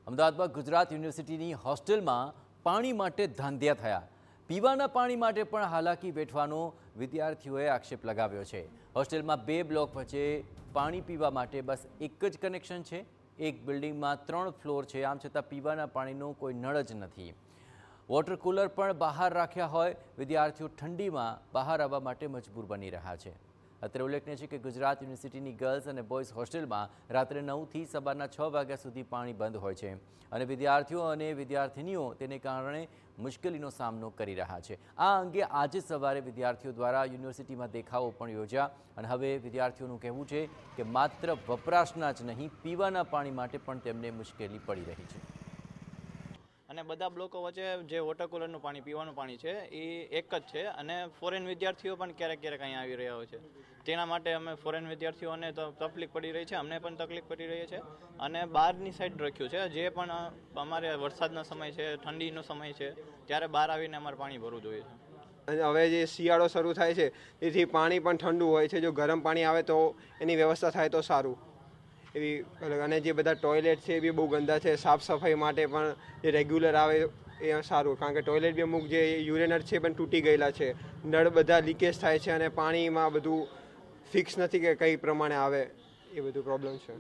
અમદાવાદમાં ગુજરાત યુનિવર્સિટીની હોસ્ટેલમાં પાણી માટે ધાંધિયા થયા. પીવાના પાણી માટે પણ હાલાકી વેઠવાનો વિદ્યાર્થીઓએ આક્ષેપ લગાવ્યો છે. હોસ્ટેલમાં 2 બ્લોક વચ્ચે પાણી પીવા માટે બસ એક જ કનેક્શન છે. એક બિલ્ડિંગમાં 3 ફ્લોર છે, આમ છતાં પીવાના પાણીનો કોઈ નળ જ નથી. વોટર કુલર પણ બહાર રાખ્યા હોય વિદ્યાર્થીઓ ઠંડીમાં બહાર આવવા માટે મજબૂર બની રહ્યા છે. અત્રે ઉલ્લેખનીય છે કે ગુજરાત યુનિવર્સિટીની ગર્લ્સ અને બોયઝ હોસ્ટેલમાં રાત્રે 9 થી સવારના 6 વાગ્યા સુધી પાણી બંધ હોય છે અને વિદ્યાર્થીઓ અને વિદ્યાર્થિનીઓ તેને કારણે મુશ્કેલીનો સામનો કરી રહ્યા છે. આ અંગે આજે સવારે વિદ્યાર્થીઓ દ્વારા યુનિવર્સિટીમાં દેખાવો પણ યોજ્યા અને હવે વિદ્યાર્થીઓનું કહેવું છે કે માત્ર વપરાશના જ નહીં, પીવાના પાણી માટે પણ તેમને મુશ્કેલી પડી રહી છે. અને બધા બ્લોકો વચ્ચે જે વોટર કુલરનું પાણી પીવાનું પાણી છે એ એક જ છે અને ફોરેન વિદ્યાર્થીઓ પણ ક્યારેક અહીં આવી રહ્યા હોય છે. તેના માટે અમે ફોરેન વિદ્યાર્થીઓને તો તકલીફ પડી રહી છે, અમને પણ તકલીફ પડી રહી છે અને બહારની સાઈડ રાખ્યું છે. જે પણ અમારે વરસાદનો સમય છે, ઠંડીનો સમય છે, ત્યારે બહાર આવીને અમારે પાણી ભરવું જોઈએ છે. હવે જે શિયાળો શરૂ થાય છે તેથી પાણી પણ ઠંડુ હોય છે. જો ગરમ પાણી આવે તો એની વ્યવસ્થા થાય તો સારું એવી. અને જે બધા ટોયલેટ છે એ બી બહુ ગંદા છે. સાફ સફાઈ માટે પણ જે રેગ્યુલર આવે એ સારું, કારણ કે ટોયલેટ બી અમુક જે યુરેનર છે પણ તૂટી ગયેલા છે. નળ બધા લીકેજ થાય છે અને પાણીમાં બધું ફિક્સ નથી કે કઈ પ્રમાણે આવે, એ બધું પ્રોબ્લેમ છે.